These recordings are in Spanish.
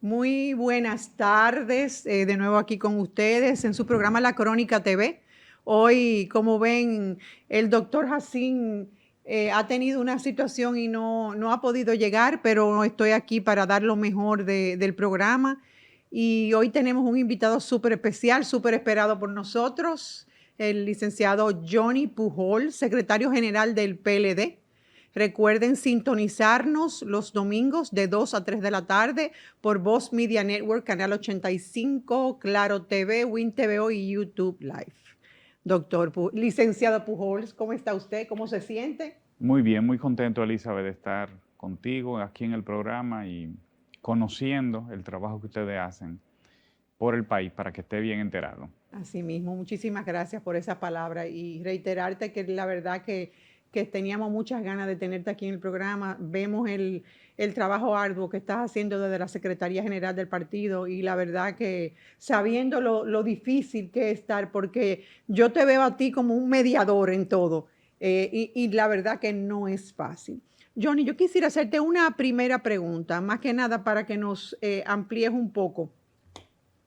Muy buenas tardes, de nuevo aquí con ustedes en su programa La Crónica TV. Hoy, como ven, el doctor Jacín ha tenido una situación y no ha podido llegar, pero estoy aquí para dar lo mejor del programa. Y hoy tenemos un invitado súper especial, súper esperado por nosotros, el licenciado Johnny Pujol, secretario general del PLD. Recuerden sintonizarnos los domingos de 2 a 3 de la tarde por Voz Media Network, Canal 85, Claro TV, Win TVO y YouTube Live. Licenciado Pujols, ¿cómo está usted? ¿Cómo se siente? Muy bien, muy contento, Elizabeth, de estar contigo aquí en el programa y conociendo el trabajo que ustedes hacen por el país para que esté bien enterado. Asimismo, muchísimas gracias por esa palabra y reiterarte que la verdad que teníamos muchas ganas de tenerte aquí en el programa. Vemos el trabajo arduo que estás haciendo desde la Secretaría General del partido y la verdad que sabiendo lo difícil que es estar, porque yo te veo a ti como un mediador en todo y la verdad que no es fácil. Johnny, yo quisiera hacerte una primera pregunta, más que nada para que nos amplíes un poco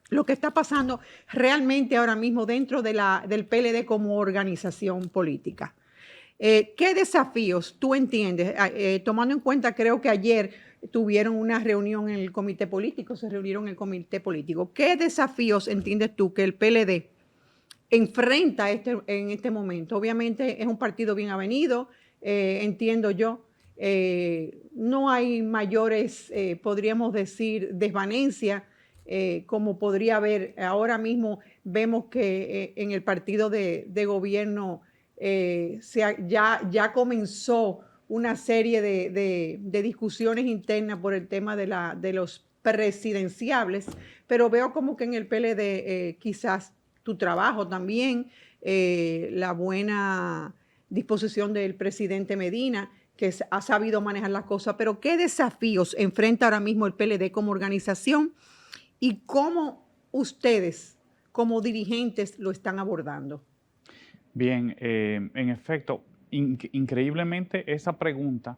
lo que está pasando realmente ahora mismo dentro del PLD como organización política. ¿Qué desafíos tú entiendes? Tomando en cuenta, creo que ayer tuvieron una reunión en el comité político, se reunieron en el comité político. ¿Qué desafíos entiendes tú que el PLD enfrenta en este momento? Obviamente es un partido bien avenido, entiendo yo. No hay mayores, podríamos decir, desvanencia como podría haber. Ahora mismo vemos que en el partido de gobierno ya comenzó una serie de discusiones internas por el tema de los presidenciables, pero veo como que en el PLD quizás tu trabajo también, la buena disposición del presidente Medina, que ha sabido manejar las cosas, pero ¿qué desafíos enfrenta ahora mismo el PLD como organización y cómo ustedes como dirigentes lo están abordando? Bien, en efecto, increíblemente esa pregunta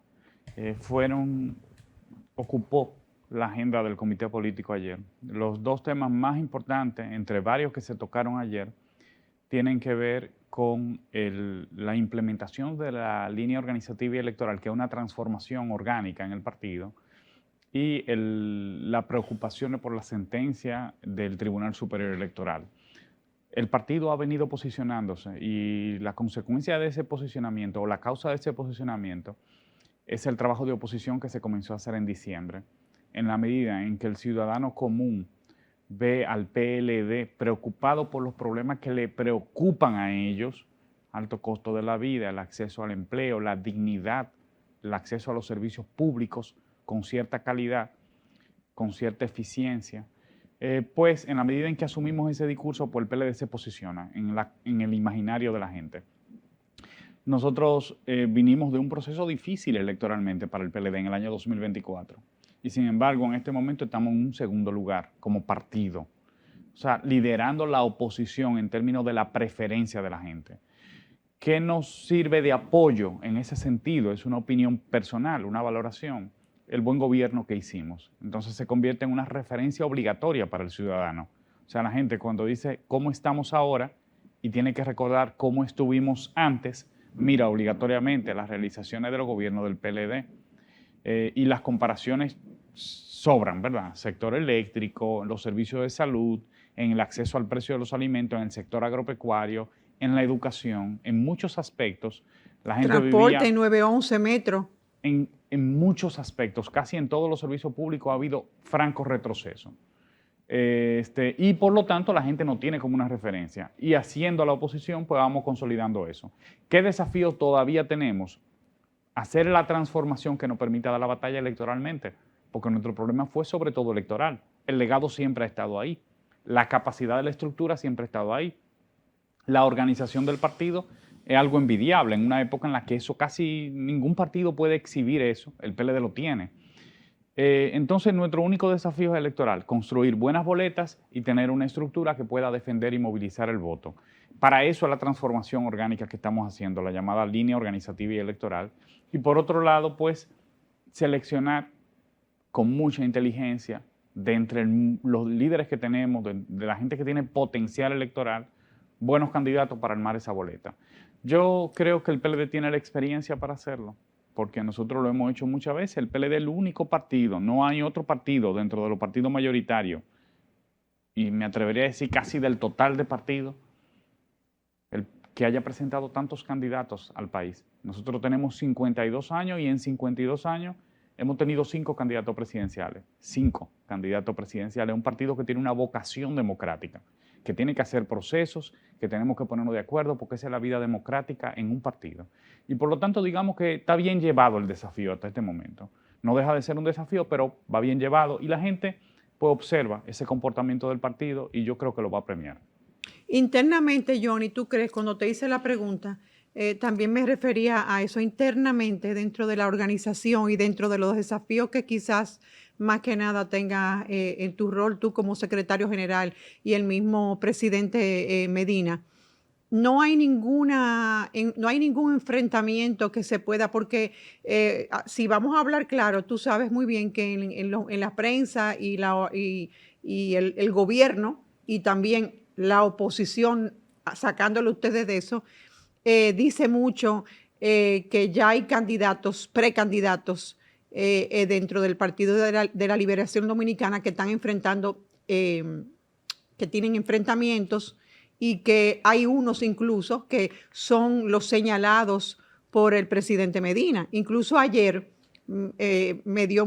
ocupó la agenda del comité político ayer. Los dos temas más importantes, entre varios que se tocaron ayer, tienen que ver con la implementación de la línea organizativa y electoral, que es una transformación orgánica en el partido, y la preocupación por la sentencia del Tribunal Superior Electoral. El partido ha venido posicionándose y la consecuencia de ese posicionamiento o la causa de ese posicionamiento es el trabajo de oposición que se comenzó a hacer en diciembre, en la medida en que el ciudadano común ve al PLD preocupado por los problemas que le preocupan a ellos: alto costo de la vida, el acceso al empleo, la dignidad, el acceso a los servicios públicos con cierta calidad, con cierta eficiencia. Pues en la medida en que asumimos ese discurso, pues el PLD se posiciona en el imaginario de la gente. Nosotros vinimos de un proceso difícil electoralmente para el PLD en el año 2024 y sin embargo en este momento estamos en un segundo lugar como partido, o sea, liderando la oposición en términos de la preferencia de la gente. ¿Qué nos sirve de apoyo en ese sentido? Es una opinión personal, una valoración, el buen gobierno que hicimos. Entonces se convierte en una referencia obligatoria para el ciudadano. O sea, la gente cuando dice cómo estamos ahora y tiene que recordar cómo estuvimos antes, mira obligatoriamente las realizaciones de los gobiernos del PLD. Y las comparaciones sobran, ¿verdad? Sector eléctrico, los servicios de salud, en el acceso al precio de los alimentos, en el sector agropecuario, en la educación, en muchos aspectos. La gente Transporte, vivía 911, metro. en muchos aspectos, casi en todos los servicios públicos ha habido franco retroceso. Y por lo tanto la gente no tiene como una referencia. Y haciendo la oposición, pues vamos consolidando eso. ¿Qué desafíos todavía tenemos? Hacer la transformación que nos permita dar la batalla electoralmente, porque nuestro problema fue sobre todo electoral. El legado siempre ha estado ahí, la capacidad de la estructura siempre ha estado ahí. La organización del partido es algo envidiable en una época en la que eso casi ningún partido puede exhibir eso, el PLD lo tiene. Entonces nuestro único desafío es electoral, construir buenas boletas y tener una estructura que pueda defender y movilizar el voto. Para eso es la transformación orgánica que estamos haciendo, la llamada línea organizativa y electoral. Y por otro lado, pues, seleccionar con mucha inteligencia de entre los líderes que tenemos, de la gente que tiene potencial electoral, buenos candidatos para armar esa boleta. Yo creo que el PLD tiene la experiencia para hacerlo, porque nosotros lo hemos hecho muchas veces. El PLD es el único partido, no hay otro partido dentro de los partidos mayoritarios, y me atrevería a decir casi del total de partidos, que haya presentado tantos candidatos al país. Nosotros tenemos 52 años y en 52 años hemos tenido 5 candidatos presidenciales. 5 candidatos presidenciales. Un partido que tiene una vocación democrática, que tiene que hacer procesos, que tenemos que ponernos de acuerdo porque esa es la vida democrática en un partido. Y por lo tanto, digamos que está bien llevado el desafío hasta este momento. No deja de ser un desafío, pero va bien llevado y la gente pues observa ese comportamiento del partido y yo creo que lo va a premiar. Internamente, Johnny, ¿tú crees, cuando te hice la pregunta, también me refería a eso internamente dentro de la organización y dentro de los desafíos que quizás más que nada tengas en tu rol tú como secretario general y el mismo presidente Medina? No hay no hay ningún enfrentamiento que se pueda, porque si vamos a hablar claro, tú sabes muy bien que en la prensa y el gobierno y también la oposición, sacándolo ustedes de eso, dice mucho que ya hay candidatos, precandidatos dentro del Partido de la Liberación Dominicana que están enfrentando, que tienen enfrentamientos y que hay unos incluso que son los señalados por el presidente Medina. Incluso ayer me dio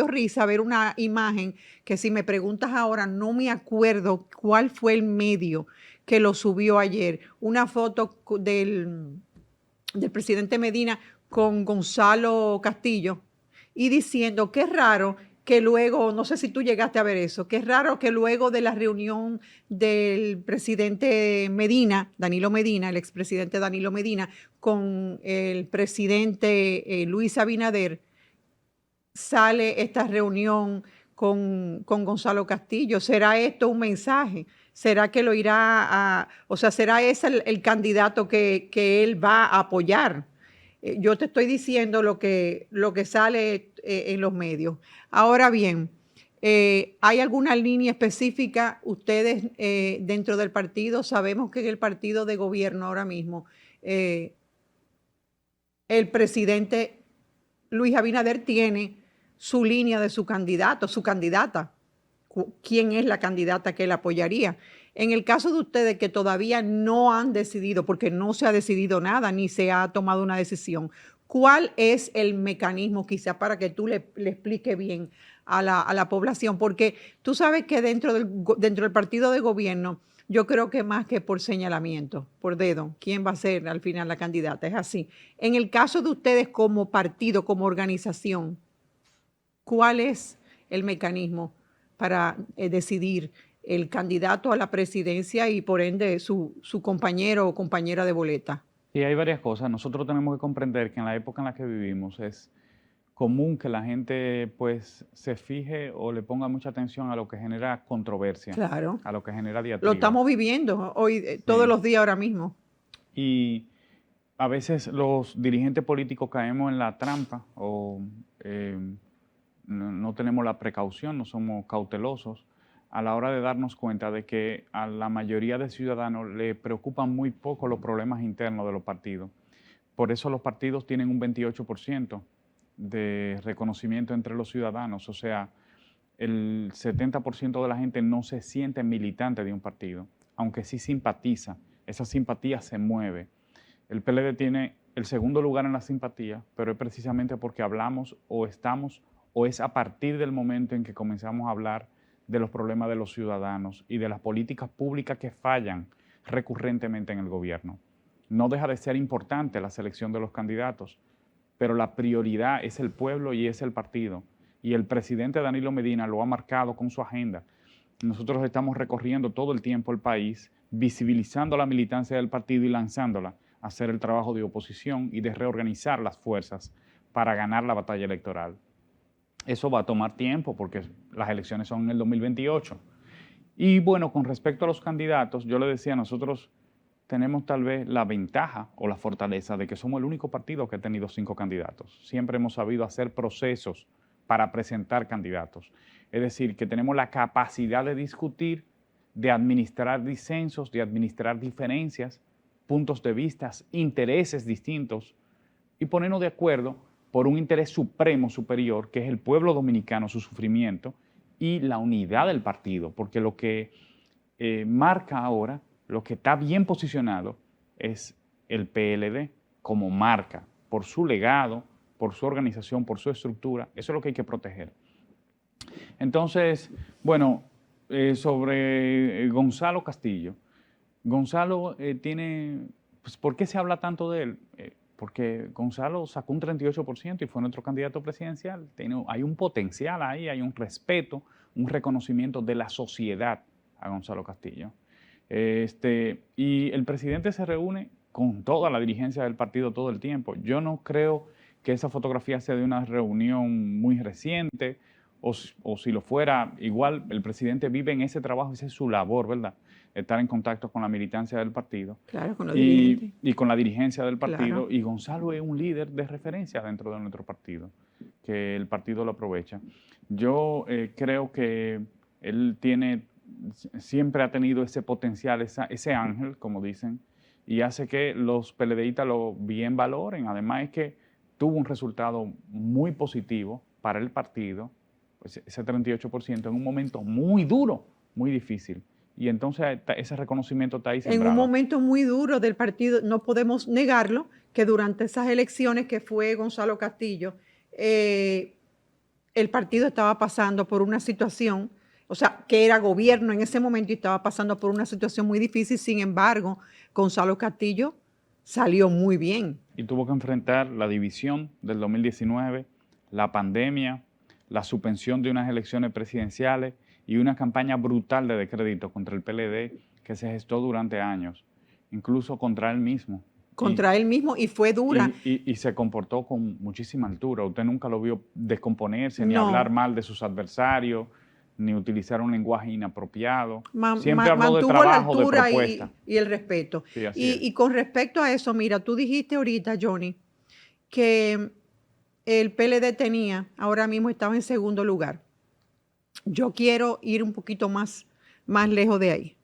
risa ver una imagen que, si me preguntas ahora, no me acuerdo cuál fue el medio que lo subió ayer. Una foto del presidente Medina con Gonzalo Castillo y diciendo que es raro que luego, no sé si tú llegaste a ver eso, que es raro que luego de la reunión del presidente Medina, Danilo Medina, el expresidente Danilo Medina, con el presidente Luis Abinader, sale esta reunión con Gonzalo Castillo. ¿Será esto un mensaje? ¿Será que lo irá o sea, será ese el candidato que él va a apoyar? Yo te estoy diciendo lo que sale en los medios. Ahora bien, ¿hay alguna línea específica ustedes dentro del partido? Sabemos que en el partido de gobierno ahora mismo, el presidente Luis Abinader tiene su línea de su candidato, su candidata. ¿Quién es la candidata que él apoyaría? En el caso de ustedes que todavía no han decidido, porque no se ha decidido nada, ni se ha tomado una decisión, ¿cuál es el mecanismo quizá para que tú le expliques bien a la población? Porque tú sabes que dentro del partido de gobierno, yo creo que más que por señalamiento, por dedo, ¿quién va a ser al final la candidata? Es así. En el caso de ustedes como partido, como organización, ¿cuál es el mecanismo para decidir el candidato a la presidencia y por ende su compañero o compañera de boleta? Y hay varias cosas. Nosotros tenemos que comprender que en la época en la que vivimos es común que la gente pues se fije o le ponga mucha atención a lo que genera controversia, Claro. a lo que genera Lo diatriba. estamos viviendo hoy, todos Sí. los días ahora mismo. Y a veces los dirigentes políticos caemos en la trampa o no tenemos la precaución, no somos cautelosos a la hora de darnos cuenta de que a la mayoría de ciudadanos le preocupan muy poco los problemas internos de los partidos. Por eso los partidos tienen un 28% de reconocimiento entre los ciudadanos, o sea, el 70% de la gente no se siente militante de un partido, aunque sí simpatiza, esa simpatía se mueve. El PLD tiene el segundo lugar en la simpatía, pero es precisamente porque hablamos o estamos, o es a partir del momento en que comenzamos a hablar de los problemas de los ciudadanos y de las políticas públicas que fallan recurrentemente en el gobierno. No deja de ser importante la selección de los candidatos, pero la prioridad es el pueblo y es el partido. Y el presidente Danilo Medina lo ha marcado con su agenda. Nosotros estamos recorriendo todo el tiempo el país, visibilizando la militancia del partido y lanzándola a hacer el trabajo de oposición y de reorganizar las fuerzas para ganar la batalla electoral. Eso va a tomar tiempo porque las elecciones son en el 2028. Y bueno, con respecto a los candidatos, yo le decía, nosotros tenemos tal vez la ventaja o la fortaleza de que somos el único partido que ha tenido 5 candidatos. Siempre hemos sabido hacer procesos para presentar candidatos. Es decir, que tenemos la capacidad de discutir, de administrar disensos, de administrar diferencias, puntos de vista, intereses distintos y ponernos de acuerdo por un interés supremo, superior, que es el pueblo dominicano, su sufrimiento y la unidad del partido, porque lo que marca ahora, lo que está bien posicionado es el PLD como marca, por su legado, por su organización, por su estructura. Eso es lo que hay que proteger. Entonces, bueno, sobre Gonzalo Castillo. Gonzalo tiene, pues, ¿por qué se habla tanto de él? Porque Gonzalo sacó un 38% y fue nuestro candidato presidencial. Hay un potencial ahí, hay un respeto, un reconocimiento de la sociedad a Gonzalo Castillo. Y el presidente se reúne con toda la dirigencia del partido todo el tiempo. Yo no creo que esa fotografía sea de una reunión muy reciente, o si lo fuera, igual el presidente vive en ese trabajo, esa es su labor, ¿verdad? Estar en contacto con la militancia del partido. Claro, con los dirigentes. Y con la dirigencia del partido. Claro. Y Gonzalo es un líder de referencia dentro de nuestro partido, que el partido lo aprovecha. Yo creo que él siempre ha tenido ese potencial, ese ángel, como dicen, y hace que los PLDistas lo bien valoren. Además es que tuvo un resultado muy positivo para el partido, pues ese 38% en un momento muy duro, muy difícil. Y entonces ese reconocimiento está ahí sembrado. En un momento muy duro del partido, no podemos negarlo, que durante esas elecciones que fue Gonzalo Castillo, el partido estaba pasando por una situación, o sea, que era gobierno en ese momento y estaba pasando por una situación muy difícil. Sin embargo, Gonzalo Castillo salió muy bien. Y tuvo que enfrentar la división del 2019, la pandemia, la suspensión de unas elecciones presidenciales y una campaña brutal de descrédito contra el PLD que se gestó durante años, incluso contra él mismo. Contra él mismo, y fue dura. Y se comportó con muchísima altura. Usted nunca lo vio descomponerse, ni hablar mal de sus adversarios, ni utilizar un lenguaje inapropiado. Siempre habló de trabajo, de propuesta. Y el respeto. Sí, y con respecto a eso, mira, tú dijiste ahorita, Johnny, que el PLD tenía, ahora mismo estaba en segundo lugar. Yo quiero ir un poquito más lejos de ahí.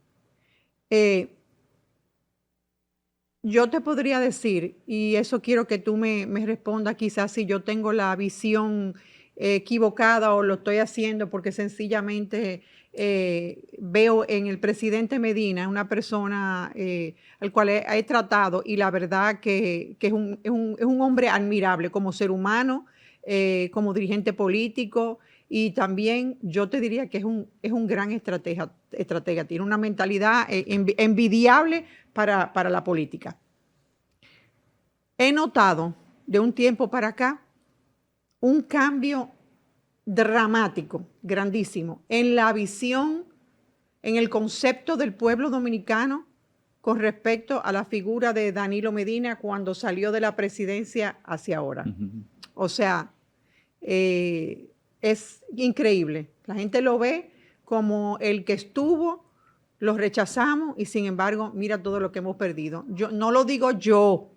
Yo te podría decir, y eso quiero que tú me respondas, quizás si yo tengo la visión equivocada o lo estoy haciendo porque sencillamente veo en el presidente Medina una persona al cual he tratado, y la verdad que es un hombre admirable como ser humano, como dirigente político, y también yo te diría que es un gran estratega, tiene una mentalidad envidiable para la política. He notado de un tiempo para acá un cambio dramático, grandísimo, en la visión, en el concepto del pueblo dominicano con respecto a la figura de Danilo Medina cuando salió de la presidencia hacia ahora. O sea, es increíble. La gente lo ve como el que estuvo, lo rechazamos y sin embargo, mira todo lo que hemos perdido. Yo no lo digo yo,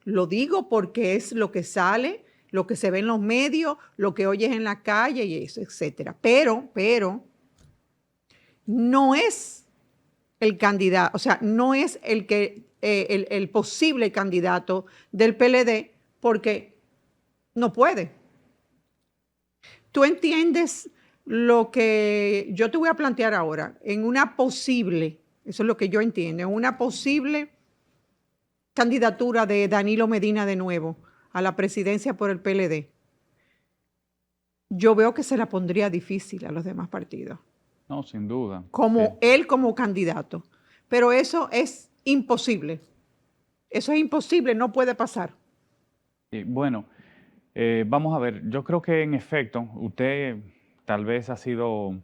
lo digo porque es lo que sale, lo que se ve en los medios, lo que oyes en la calle y eso, etcétera. Pero no es el candidato, o sea, no es el posible candidato del PLD porque no puede. ¿Tú entiendes lo que yo te voy a plantear ahora? En una posible, eso es lo que yo entiendo, en una posible candidatura de Danilo Medina de nuevo a la presidencia por el PLD, yo veo que se la pondría difícil a los demás partidos. No, sin duda. Como él como candidato. Pero eso es imposible. Eso es imposible, no puede pasar. Bueno, vamos a ver, yo creo que en efecto usted tal vez ha sido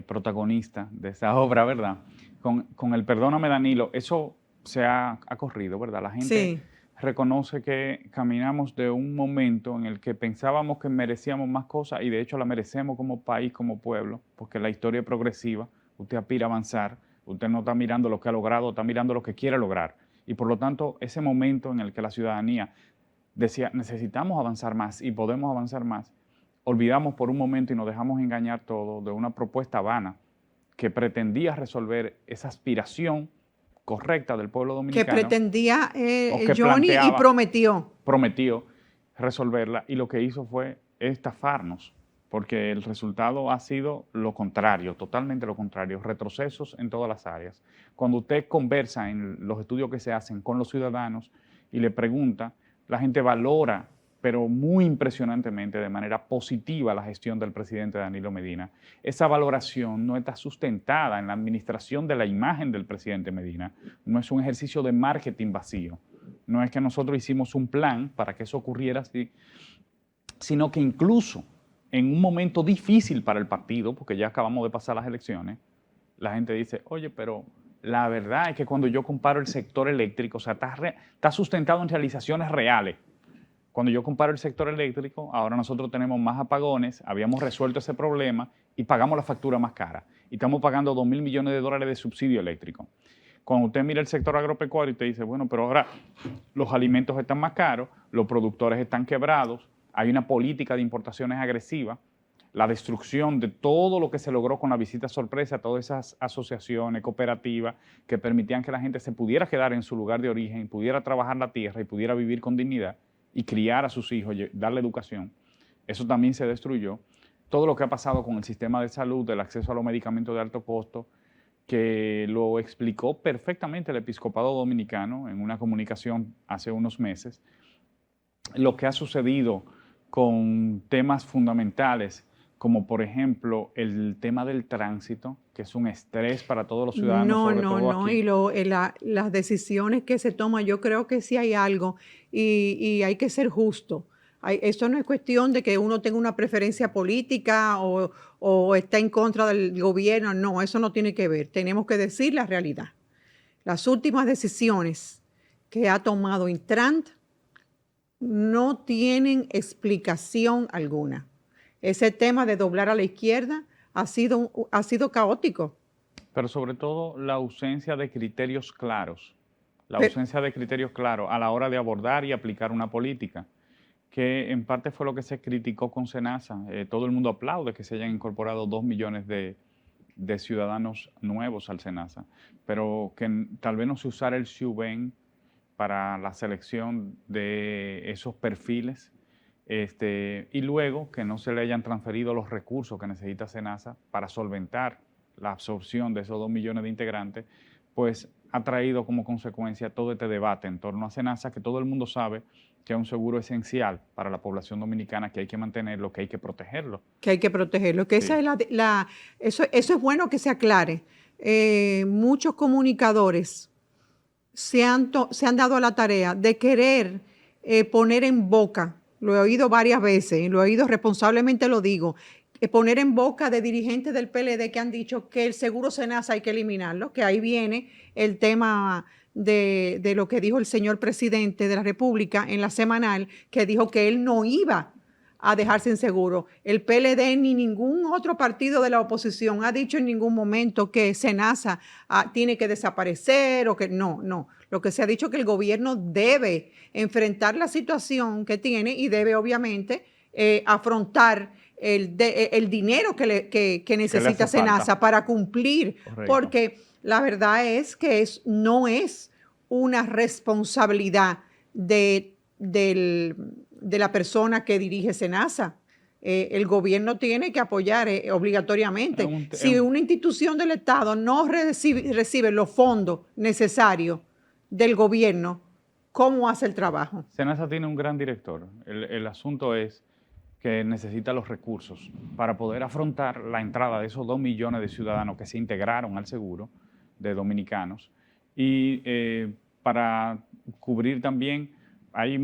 protagonista de esa obra, ¿verdad? Con el Perdóname Danilo, eso se ha corrido, ¿verdad? La gente reconoce que caminamos de un momento en el que pensábamos que merecíamos más cosas y de hecho la merecemos como país, como pueblo, porque la historia es progresiva, usted aspira a avanzar, usted no está mirando lo que ha logrado, está mirando lo que quiere lograr. Y por lo tanto, ese momento en el que la ciudadanía decía, necesitamos avanzar más y podemos avanzar más, olvidamos por un momento y nos dejamos engañar todo de una propuesta vana que pretendía resolver esa aspiración correcta del pueblo Que dominicano. pretendía O que Johnny y prometió resolverla, y lo que hizo fue estafarnos, porque el resultado ha sido lo contrario, totalmente lo contrario, retrocesos en todas las áreas. Cuando usted conversa en los estudios que se hacen con los ciudadanos y le pregunta, la gente valora, pero muy impresionantemente, de manera positiva, la gestión del presidente Danilo Medina. Esa valoración no está sustentada en la administración de la imagen del presidente Medina, no es un ejercicio de marketing vacío. No es que nosotros hicimos un plan para que eso ocurriera así, sino que incluso en un momento difícil para el partido, porque ya acabamos de pasar las elecciones, la gente dice, oye, pero la verdad es que cuando yo comparo el sector eléctrico, o sea, está sustentado en realizaciones reales. Cuando yo comparo el sector eléctrico, ahora nosotros tenemos más apagones, habíamos resuelto ese problema y pagamos la factura más cara. Y estamos pagando 2.000 millones de dólares de subsidio eléctrico. Cuando usted mira el sector agropecuario y te dice, bueno, pero ahora los alimentos están más caros, los productores están quebrados, hay una política de importaciones agresiva, la destrucción de todo lo que se logró con la visita sorpresa, todas esas asociaciones, cooperativas, que permitían que la gente se pudiera quedar en su lugar de origen, pudiera trabajar la tierra y pudiera vivir con dignidad y criar a sus hijos, darle educación. Eso también se destruyó. Todo lo que ha pasado con el sistema de salud, el acceso a los medicamentos de alto costo, que lo explicó perfectamente el episcopado dominicano en una comunicación hace unos meses, lo que ha sucedido con temas fundamentales, como por ejemplo el tema del tránsito, que es un estrés para todos los ciudadanos, sobre todo aquí. Y las decisiones que se toman, yo creo que sí hay algo y hay que ser justo. Esto no es cuestión de que uno tenga una preferencia política o está en contra del gobierno, no, eso no tiene que ver. Tenemos que decir la realidad. Las últimas decisiones que ha tomado Intran no tienen explicación alguna. Ese tema de doblar a la izquierda ha sido caótico. Pero sobre todo la ausencia de criterios claros, ausencia de criterios claros a la hora de abordar y aplicar una política, que en parte fue lo que se criticó con SENASA. Todo el mundo aplaude que se hayan incorporado 2 millones de ciudadanos nuevos al SENASA, pero que tal vez no se usara el SUBEN para la selección de esos perfiles, y luego que no se le hayan transferido los recursos que necesita SENASA para solventar la absorción de esos 2 millones de integrantes, pues ha traído como consecuencia todo este debate en torno a SENASA, que todo el mundo sabe que es un seguro esencial para la población dominicana, que hay que mantenerlo, que hay que protegerlo. Que hay que protegerlo, que sí. Eso es bueno que se aclare. Muchos comunicadores se han dado a la tarea de querer poner en boca, lo he oído varias veces, y lo he oído responsablemente, lo digo, poner en boca de dirigentes del PLD que han dicho que el seguro SENASA hay que eliminarlo, que ahí viene el tema de lo que dijo el señor presidente de la República en la semanal, que dijo que él no iba a dejarse sin seguro. El PLD ni ningún otro partido de la oposición ha dicho en ningún momento que SENASA tiene que desaparecer o que no. Lo que se ha dicho es que el gobierno debe enfrentar la situación que tiene y debe obviamente afrontar el dinero que necesita SENASA para cumplir. Correcto. Porque la verdad es que no es una responsabilidad de la persona que dirige SENASA. El gobierno tiene que apoyar obligatoriamente. Si una institución del Estado no recibe los fondos necesarios del gobierno, ¿cómo hace el trabajo? SENASA tiene un gran director. El asunto es que necesita los recursos para poder afrontar la entrada de esos 2 millones de ciudadanos que se integraron al seguro, de dominicanos, y para cubrir también, hay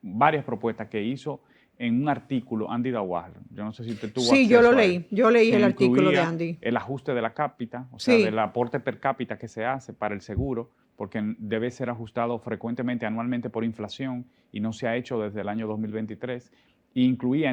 varias propuestas que hizo en un artículo Andy Dawar. Yo no sé si usted tuvo acceso. Sí, yo leí el artículo de Andy. El ajuste de la cápita, o sea, del aporte per cápita que se hace para el seguro, porque debe ser ajustado frecuentemente, anualmente por inflación, y no se ha hecho desde el año 2023. E incluía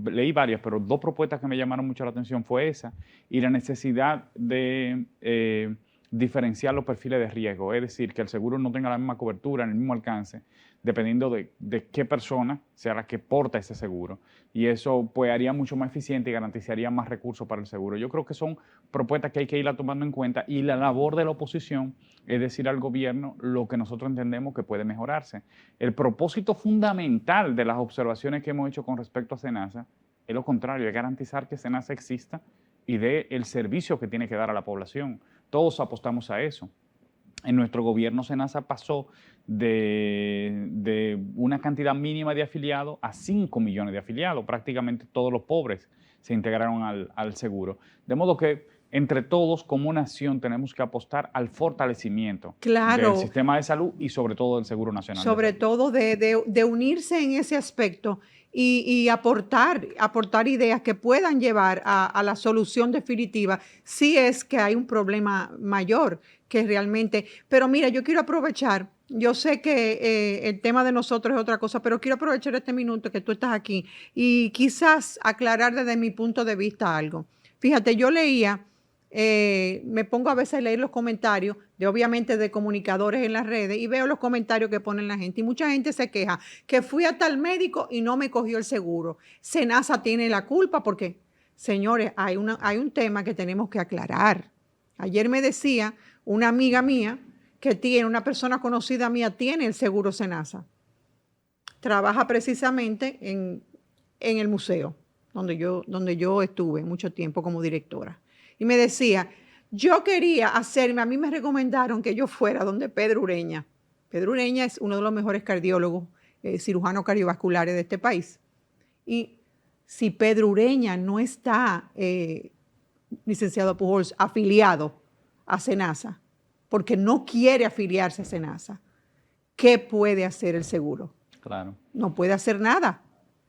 leí varias, pero 2 propuestas que me llamaron mucho la atención fue esa, y la necesidad de diferenciar los perfiles de riesgo, es decir, que el seguro no tenga la misma cobertura, el mismo alcance dependiendo de qué persona sea la que porta ese seguro. Y eso pues haría mucho más eficiente y garantizaría más recursos para el seguro. Yo creo que son propuestas que hay que irla tomando en cuenta y la labor de la oposición es decir al gobierno lo que nosotros entendemos que puede mejorarse. El propósito fundamental de las observaciones que hemos hecho con respecto a SENASA es lo contrario, es garantizar que SENASA exista y dé el servicio que tiene que dar a la población. Todos apostamos a eso. En nuestro gobierno SENASA pasó de una cantidad mínima de afiliados a 5 millones de afiliados. Prácticamente todos los pobres se integraron al seguro. De modo que entre todos, como nación, tenemos que apostar al fortalecimiento del sistema de salud y sobre todo del Seguro Nacional de Salud. Sobre todo de unirse en ese aspecto y aportar ideas que puedan llevar a la solución definitiva si es que hay un problema mayor que realmente. Pero mira, yo quiero aprovechar, yo sé que el tema de nosotros es otra cosa, pero quiero aprovechar este minuto que tú estás aquí y quizás aclarar desde mi punto de vista algo. Fíjate, yo leía, me pongo a veces a leer los comentarios obviamente de comunicadores en las redes y veo los comentarios que ponen la gente y mucha gente se queja que fui a tal médico y no me cogió el seguro. SENASA tiene la culpa porque, señores, hay un tema que tenemos que aclarar. Ayer me decía una amiga mía que tiene, una persona conocida mía tiene el seguro SENASA. Trabaja precisamente en el museo donde yo estuve mucho tiempo como directora. Y me decía, yo quería hacerme, a mí me recomendaron que yo fuera donde Pedro Ureña. Pedro Ureña es uno de los mejores cardiólogos, cirujanos cardiovasculares de este país. Y si Pedro Ureña no está, licenciado Pujols, afiliado a SENASA, porque no quiere afiliarse a SENASA, ¿qué puede hacer el seguro? Claro. No puede hacer nada.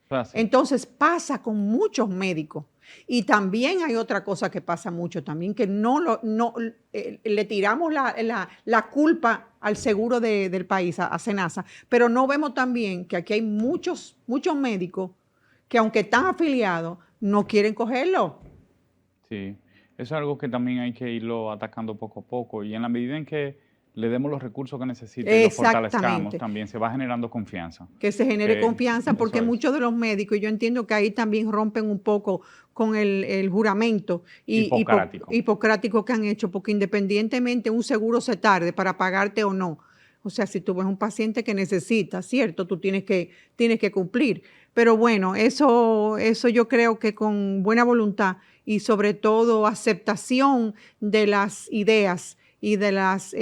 Fácil. Entonces pasa con muchos médicos. Y también hay otra cosa que pasa mucho también, que le tiramos la culpa al seguro del país, a SENASA, pero no vemos también que aquí hay muchos médicos que aunque están afiliados, no quieren cogerlo. Sí, eso es algo que también hay que irlo atacando poco a poco y en la medida en que le demos los recursos que necesita y los fortalezcamos, también se va generando confianza. Que se genere confianza porque muchos de los médicos, yo entiendo que ahí también rompen un poco con el juramento hipocrático que han hecho, porque independientemente un seguro se tarde para pagarte o no, o sea, si tú ves un paciente que necesita, ¿cierto? Tú tienes que cumplir. Pero bueno, eso yo creo que con buena voluntad y sobre todo aceptación de las ideas y de las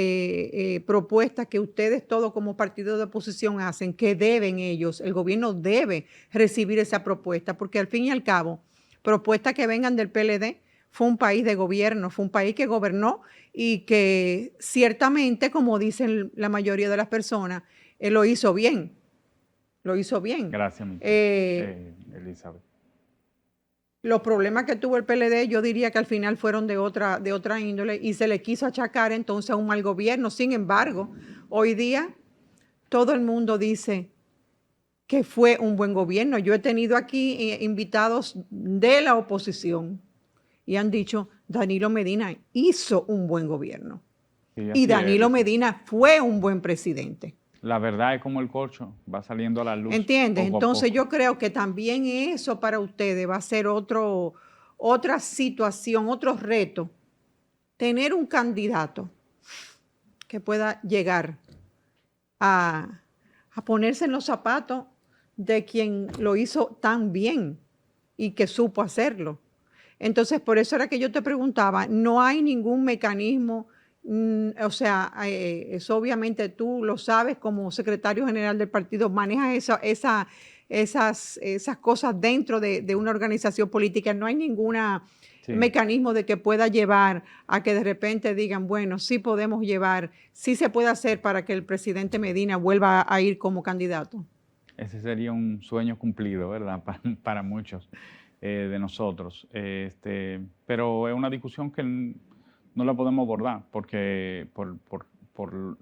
propuestas que ustedes todos como partido de oposición hacen, que deben ellos, el gobierno debe recibir esa propuesta, porque al fin y al cabo, propuestas que vengan del PLD, fue un país de gobierno, fue un país que gobernó y que ciertamente, como dicen la mayoría de las personas, lo hizo bien. Lo hizo bien. Gracias, Elizabeth. Los problemas que tuvo el PLD, yo diría que al final fueron de otra índole y se le quiso achacar entonces a un mal gobierno. Sin embargo, hoy día todo el mundo dice que fue un buen gobierno. Yo he tenido aquí invitados de la oposición y han dicho, Danilo Medina hizo un buen gobierno. Y Danilo Medina fue un buen presidente. La verdad es como el corcho, va saliendo a la luz. ¿Entiendes? Entonces yo creo que también eso para ustedes va a ser otra situación, otro reto. Tener un candidato que pueda llegar a ponerse en los zapatos de quien lo hizo tan bien y que supo hacerlo. Entonces, por eso era que yo te preguntaba, no hay ningún mecanismo. O sea, eso obviamente tú lo sabes como secretario general del partido, manejas esas cosas dentro de una organización política. No hay ningún mecanismo de que pueda llevar a que de repente digan, bueno, sí podemos llevar, sí se puede hacer para que el presidente Medina vuelva a ir como candidato. Ese sería un sueño cumplido, ¿verdad? Para muchos de nosotros. Pero es una discusión que no la podemos abordar porque por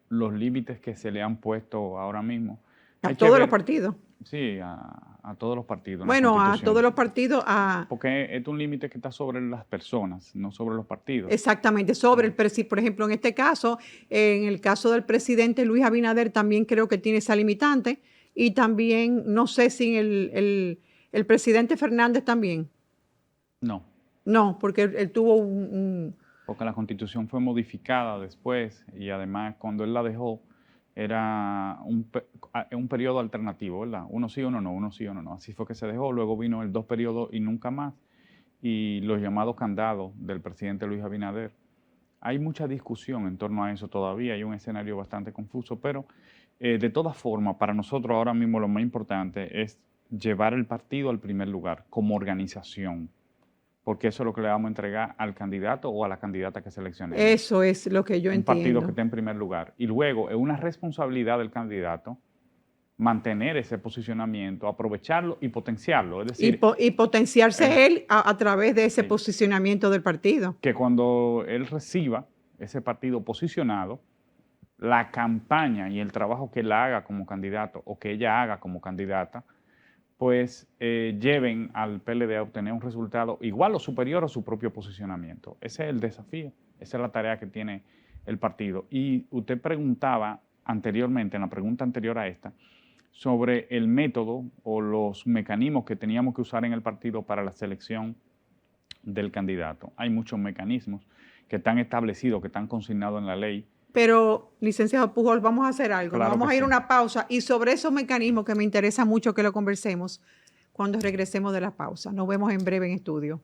los límites que se le han puesto ahora mismo. A todos los partidos. Sí, a a todos los partidos. Bueno, a todos los partidos. Porque es un límite que está sobre las personas, no sobre los partidos. Exactamente, sobre el presidente. Por ejemplo, en este caso, en el caso del presidente Luis Abinader, también creo que tiene esa limitante. Y también, no sé si el presidente Fernández también. No. No, porque él tuvo Porque la Constitución fue modificada después y además cuando él la dejó era un periodo alternativo, ¿verdad? Uno sí, uno no, uno sí, uno no. Así fue que se dejó, luego vino el 2 periodos y nunca más, y los llamados candados del presidente Luis Abinader. Hay mucha discusión en torno a eso todavía, hay un escenario bastante confuso, pero de todas formas, para nosotros ahora mismo lo más importante es llevar el partido al primer lugar como organización, porque eso es lo que le vamos a entregar al candidato o a la candidata que seleccionemos. Eso es lo que yo entiendo. Un partido que esté en primer lugar. Y luego es una responsabilidad del candidato mantener ese posicionamiento, aprovecharlo y potenciarlo. Es decir, y potenciarse él a través de ese posicionamiento del partido. Que cuando él reciba ese partido posicionado, la campaña y el trabajo que él haga como candidato o que ella haga como candidata, pues lleven al PLD a obtener un resultado igual o superior a su propio posicionamiento. Ese es el desafío, esa es la tarea que tiene el partido. Y usted preguntaba anteriormente, en la pregunta anterior a esta, sobre el método o los mecanismos que teníamos que usar en el partido para la selección del candidato. Hay muchos mecanismos que están establecidos, que están consignados en la ley. Pero, licenciado Pujol, vamos a hacer algo. Claro, vamos a ir a sí. una pausa y sobre esos mecanismos que me interesa mucho que lo conversemos cuando regresemos de la pausa. Nos vemos en breve en estudio.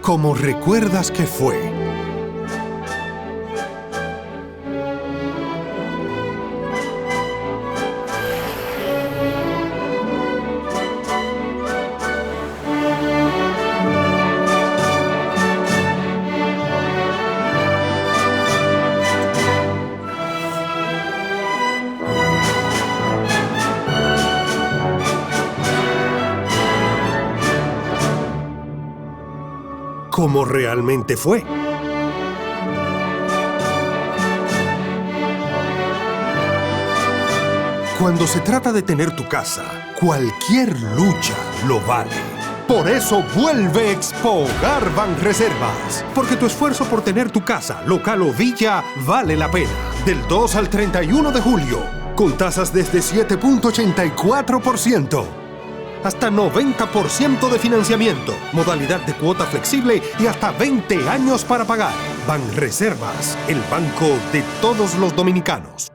Como recuerdas que fue. Como realmente fue. Cuando se trata de tener tu casa, cualquier lucha lo vale. Por eso vuelve Expogar Banreservas. Porque tu esfuerzo por tener tu casa, local o villa, vale la pena. Del 2 al 31 de julio, con tasas desde 7.84%. Hasta 90% de financiamiento, modalidad de cuota flexible y hasta 20 años para pagar. Banreservas, el banco de todos los dominicanos.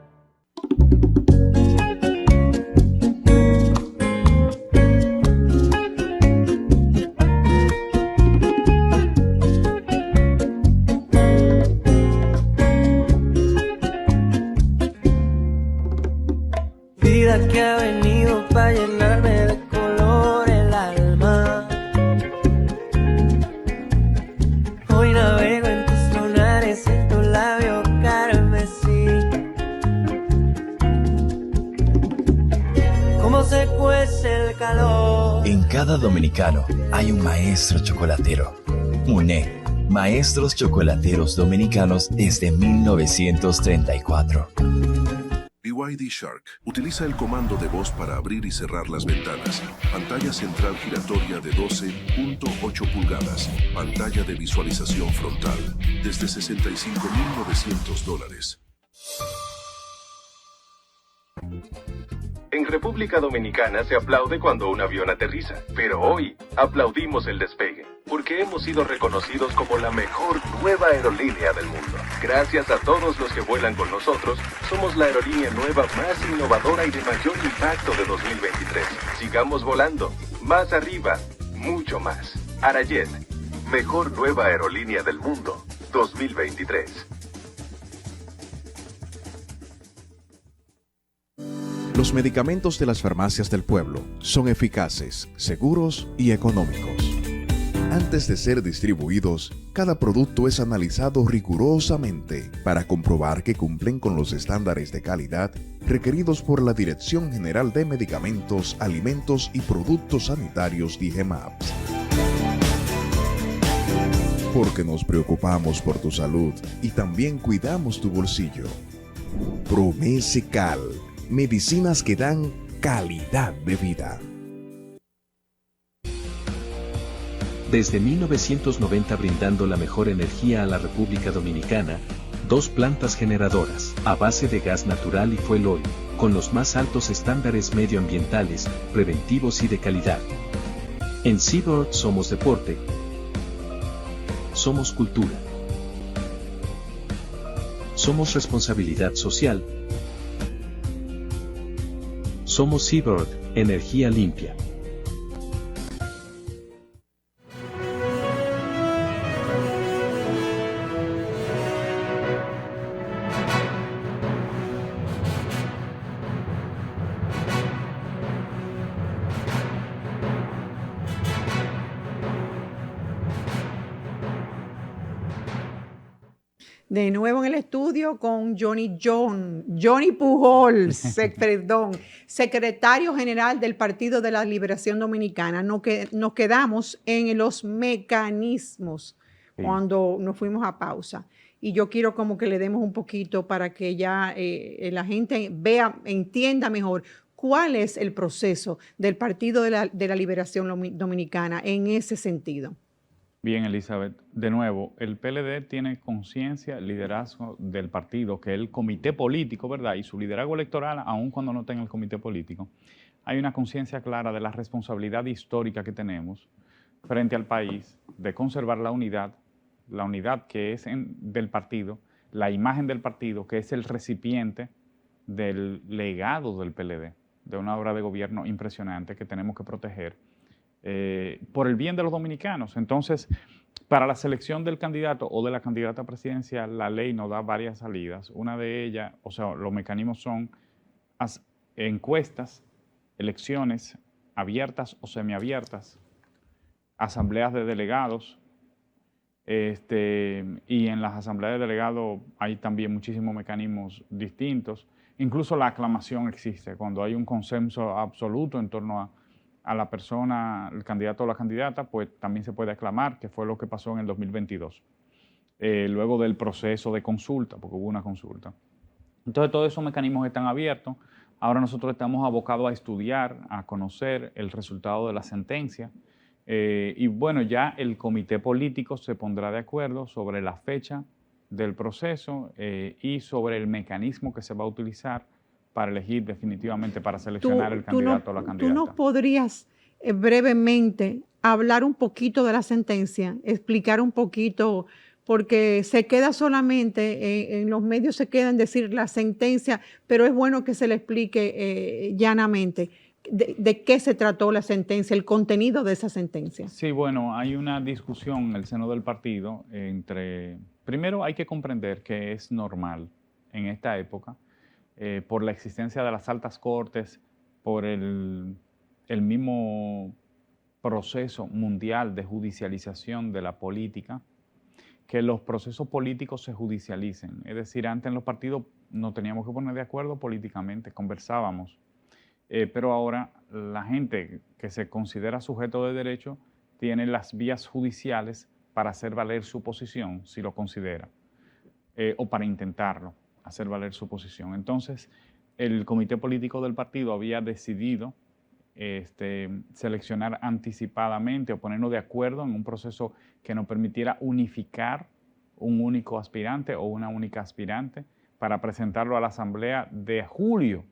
Vida que ha venido para llenarme de color el alma. Hoy navego en tus lunares, en tu labio carmesí. Cómo se cuece el calor. En cada dominicano hay un maestro chocolatero. MUNE, Maestros Chocolateros Dominicanos desde 1934. BYD Shark utiliza el comando de voz para abrir y cerrar las ventanas. Pantalla central giratoria de 12.8 pulgadas. Pantalla de visualización frontal desde $65,900. En República Dominicana se aplaude cuando un avión aterriza, pero hoy aplaudimos el despegue, porque hemos sido reconocidos como la mejor nueva aerolínea del mundo. Gracias a todos los que vuelan con nosotros, somos la aerolínea nueva más innovadora y de mayor impacto de 2023. Sigamos volando, más arriba, mucho más. Arayet, mejor nueva aerolínea del mundo, 2023. Los medicamentos de las farmacias del pueblo son eficaces, seguros y económicos. Antes de ser distribuidos, cada producto es analizado rigurosamente para comprobar que cumplen con los estándares de calidad requeridos por la Dirección General de Medicamentos, Alimentos y Productos Sanitarios DIGEMAPS. Porque nos preocupamos por tu salud y también cuidamos tu bolsillo. Promesecal, medicinas que dan calidad de vida. Desde 1990 brindando la mejor energía a la República Dominicana, 2 plantas generadoras, a base de gas natural y fuel oil, con los más altos estándares medioambientales, preventivos y de calidad. En Seabird somos deporte, somos cultura, somos responsabilidad social, somos Seabird, energía limpia. De nuevo en el estudio con Johnny Pujols, secretario general del Partido de la Liberación Dominicana. Nos quedamos en los mecanismos cuando nos fuimos a pausa. Y yo quiero como que le demos un poquito para que ya la gente vea, entienda mejor cuál es el proceso del Partido de la Liberación Dominicana en ese sentido. Bien, Elizabeth, de nuevo, el PLD tiene conciencia, liderazgo del partido, que es el comité político, ¿verdad? Y su liderazgo electoral, aun cuando no tenga el comité político. Hay una conciencia clara de la responsabilidad histórica que tenemos frente al país de conservar la unidad que es del partido, la imagen del partido, que es el recipiente del legado del PLD, de una obra de gobierno impresionante que tenemos que proteger. Por el bien de los dominicanos. Entonces, para la selección del candidato o de la candidata presidencial, la ley nos da varias salidas. Una de ellas, o sea, los mecanismos son encuestas, elecciones abiertas o semiabiertas, asambleas de delegados, y en las asambleas de delegados hay también muchísimos mecanismos distintos. Incluso la aclamación existe, cuando hay un consenso absoluto en torno a la persona, el candidato o la candidata, pues también se puede aclamar, que fue lo que pasó en el 2022, luego del proceso de consulta, porque hubo una consulta. Entonces, todos esos mecanismos están abiertos. Ahora nosotros estamos abocados a estudiar, a conocer el resultado de la sentencia. Y bueno, ya el comité político se pondrá de acuerdo sobre la fecha del proceso y sobre el mecanismo que se va a utilizar para elegir definitivamente, para seleccionar el candidato o la candidata. ¿Tú nos podrías brevemente hablar un poquito de la sentencia, explicar un poquito, porque se queda solamente, en los medios se queda en decir la sentencia, pero es bueno que se le explique llanamente de qué se trató la sentencia, el contenido de esa sentencia? Sí, bueno, hay una discusión en el seno del partido primero hay que comprender que es normal en esta época, por la existencia de las altas cortes, por el mismo proceso mundial de judicialización de la política, que los procesos políticos se judicialicen. Es decir, antes en los partidos nos teníamos que poner de acuerdo políticamente, conversábamos, pero ahora la gente que se considera sujeto de derecho tiene las vías judiciales para hacer valer su posición, si lo considera, o para intentarlo, hacer valer su posición. Entonces, el comité político del partido había decidido seleccionar anticipadamente o ponernos de acuerdo en un proceso que nos permitiera unificar un único aspirante o una única aspirante para presentarlo a la asamblea de julio,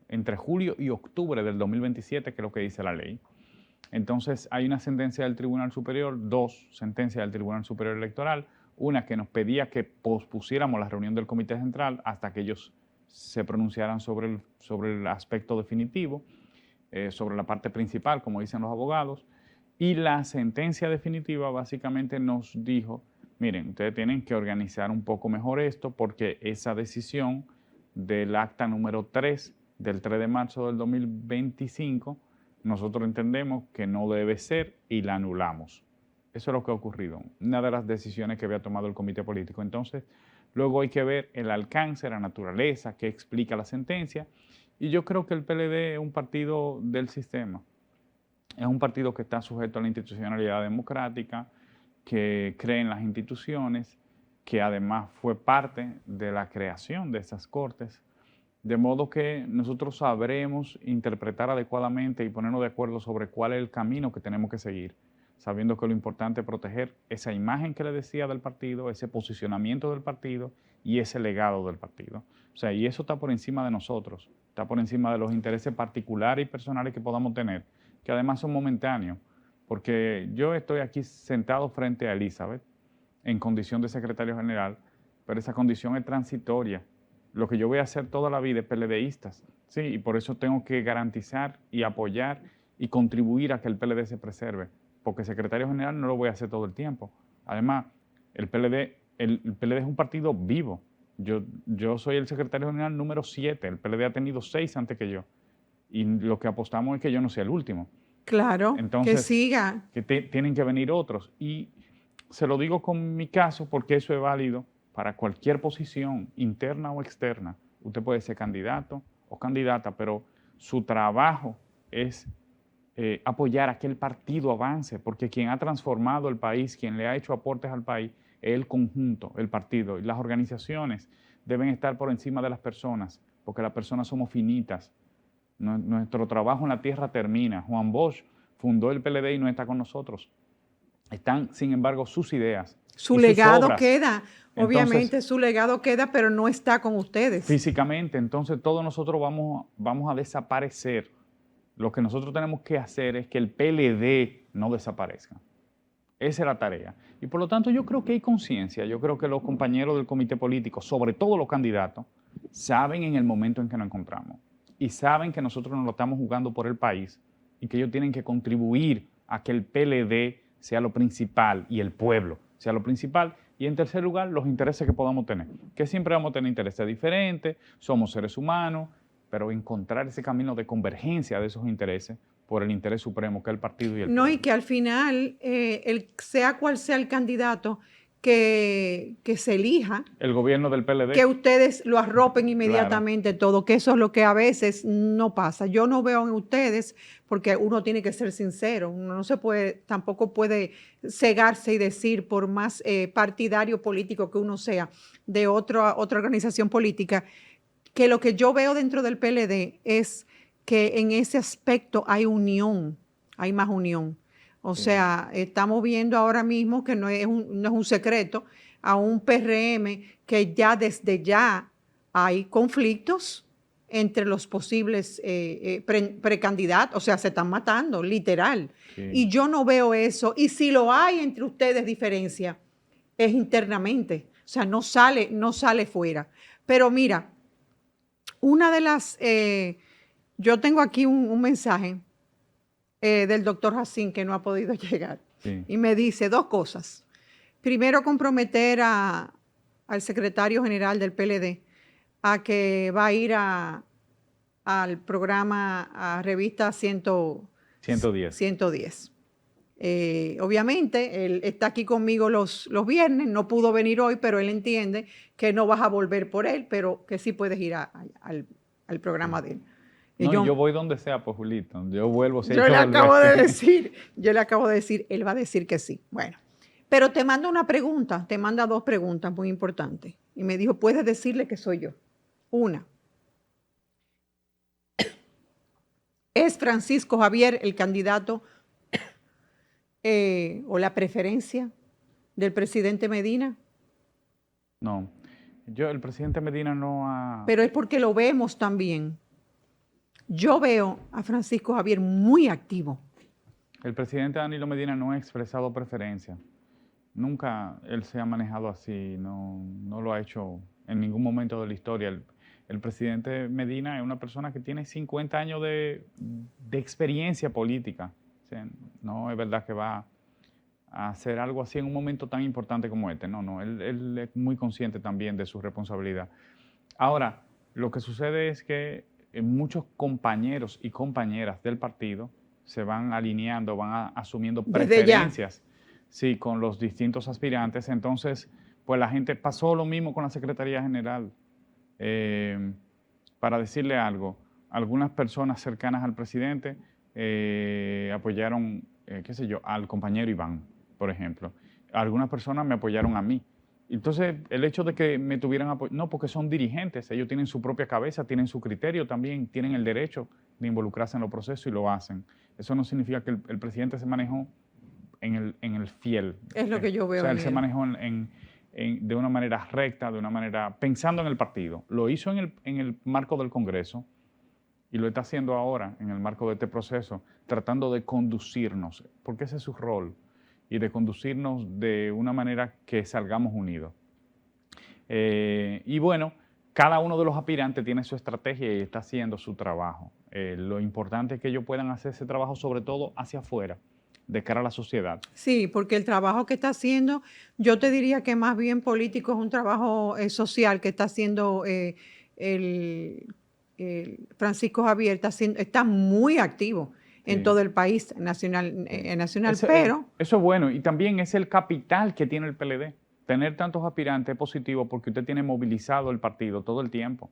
entre julio y octubre del 2027, que es lo que dice la ley. Entonces, hay una sentencia del Tribunal Superior, 2 sentencias del Tribunal Superior Electoral, una que nos pedía que pospusiéramos la reunión del Comité Central hasta que ellos se pronunciaran sobre el aspecto definitivo, sobre la parte principal, como dicen los abogados, y la sentencia definitiva básicamente nos dijo, miren, ustedes tienen que organizar un poco mejor esto porque esa decisión del acta número 3 del 3 de marzo del 2025, nosotros entendemos que no debe ser y la anulamos. Eso es lo que ha ocurrido, una de las decisiones que había tomado el comité político. Entonces, luego hay que ver el alcance, la naturaleza, qué explica la sentencia. Y yo creo que el PLD es un partido del sistema. Es un partido que está sujeto a la institucionalidad democrática, que cree en las instituciones, que además fue parte de la creación de esas cortes. De modo que nosotros sabremos interpretar adecuadamente y ponernos de acuerdo sobre cuál es el camino que tenemos que seguir, sabiendo que lo importante es proteger esa imagen que le decía del partido, ese posicionamiento del partido y ese legado del partido. O sea, y eso está por encima de nosotros, está por encima de los intereses particulares y personales que podamos tener, que además son momentáneos, porque yo estoy aquí sentado frente a Elizabeth en condición de secretario general, pero esa condición es transitoria. Lo que yo voy a hacer toda la vida es PLDista, ¿sí? Y por eso tengo que garantizar y apoyar y contribuir a que el PLD se preserve, porque secretario general no lo voy a hacer todo el tiempo. Además, el PLD es un partido vivo. Yo soy el secretario general número 7, el PLD ha tenido 6 antes que yo, y lo que apostamos es que yo no sea el último. Claro, Entonces, que siga. Que tienen que venir otros, y se lo digo con mi caso porque eso es válido para cualquier posición, interna o externa. Usted puede ser candidato o candidata, pero su trabajo es apoyar a que el partido avance, porque quien ha transformado el país, quien le ha hecho aportes al país, es el conjunto, el partido. Y las organizaciones deben estar por encima de las personas, porque las personas somos finitas. Nuestro trabajo en la tierra termina. Juan Bosch fundó el PLD y no está con nosotros. Están, sin embargo, sus ideas. Su legado queda, obviamente. Entonces, su legado queda, pero no está con ustedes. Físicamente, entonces todos nosotros vamos a desaparecer. Lo que nosotros tenemos que hacer es que el PLD no desaparezca. Esa es la tarea. Y por lo tanto yo creo que hay conciencia. Yo creo que los compañeros del comité político, sobre todo los candidatos, saben en el momento en que nos encontramos. Y saben que nosotros nos lo estamos jugando por el país y que ellos tienen que contribuir a que el PLD sea lo principal y el pueblo sea lo principal. Y en tercer lugar, los intereses que podamos tener. Que siempre vamos a tener intereses diferentes, somos seres humanos, pero encontrar ese camino de convergencia de esos intereses por el interés supremo que es el partido y el pueblo. Y que al final, sea cual sea el candidato que se elija, el gobierno del PLD, que ustedes lo arropen inmediatamente todo, que eso es lo que a veces no pasa. Yo no veo en ustedes, porque uno tiene que ser sincero, uno no se puede, tampoco puede cegarse y decir, por más partidario político que uno sea de otra organización política, que lo que yo veo dentro del PLD es que en ese aspecto hay unión, hay más unión. O sea, estamos viendo ahora mismo que no es un secreto, a un PRM que ya desde ya hay conflictos entre los posibles precandidatos, o sea, se están matando, literal. Sí. Y yo no veo eso. Y si lo hay entre ustedes diferencia, es internamente, o sea, no sale fuera. Pero mira, una de las, yo tengo aquí un mensaje del doctor Jacín que no ha podido llegar. Sí. Y me dice 2 cosas. Primero, comprometer al secretario general del PLD a que va a ir al programa, a revista 110. Obviamente, él está aquí conmigo los viernes, no pudo venir hoy, pero él entiende que no vas a volver por él, pero que sí puedes ir al programa de él. No, yo voy donde sea, pues, Julito. Yo vuelvo. Yo le acabo de decir, él va a decir que sí. Bueno, pero te manda una pregunta, te manda 2 preguntas muy importantes. Y me dijo, puedes decirle que soy yo. Una, ¿es Francisco Javier el candidato o la preferencia del presidente Medina? No, el presidente Medina no ha... Pero es porque lo vemos también. Yo veo a Francisco Javier muy activo. El presidente Danilo Medina no ha expresado preferencia. Nunca él se ha manejado así, no lo ha hecho en ningún momento de la historia. El presidente Medina es una persona que tiene 50 años de experiencia política. O sea, no es verdad que va a hacer algo así en un momento tan importante como este. No, él es muy consciente también de su responsabilidad. Ahora, lo que sucede es que muchos compañeros y compañeras del partido se van alineando, van asumiendo preferencias. Sí, con los distintos aspirantes. Entonces, pues la gente pasó lo mismo con la Secretaría General. Para decirle algo, algunas personas cercanas al presidente apoyaron, qué sé yo, al compañero Iván, por ejemplo. Algunas personas me apoyaron a mí. Entonces, el hecho de que me tuvieran apoyo, no, porque son dirigentes, ellos tienen su propia cabeza, tienen su criterio también, tienen el derecho de involucrarse en los procesos y lo hacen. Eso no significa que el presidente se manejó en el fiel. Es lo que yo veo. O sea, él en se él. manejó de una manera recta, de una manera pensando en el partido. Lo hizo en el marco del Congreso y lo está haciendo ahora en el marco de este proceso, tratando de conducirnos, porque ese es su rol, y de conducirnos de una manera que salgamos unidos. Y bueno, cada uno de los aspirantes tiene su estrategia y está haciendo su trabajo. Lo importante es que ellos puedan hacer ese trabajo sobre todo hacia afuera, de cara a la sociedad. Sí, porque el trabajo que está haciendo, yo te diría que más bien político, es un trabajo social que está haciendo el Francisco Javier, está muy activo en todo el país nacional, pero... Eso es bueno, y también es el capital que tiene el PLD. Tener tantos aspirantes es positivo porque usted tiene movilizado el partido todo el tiempo.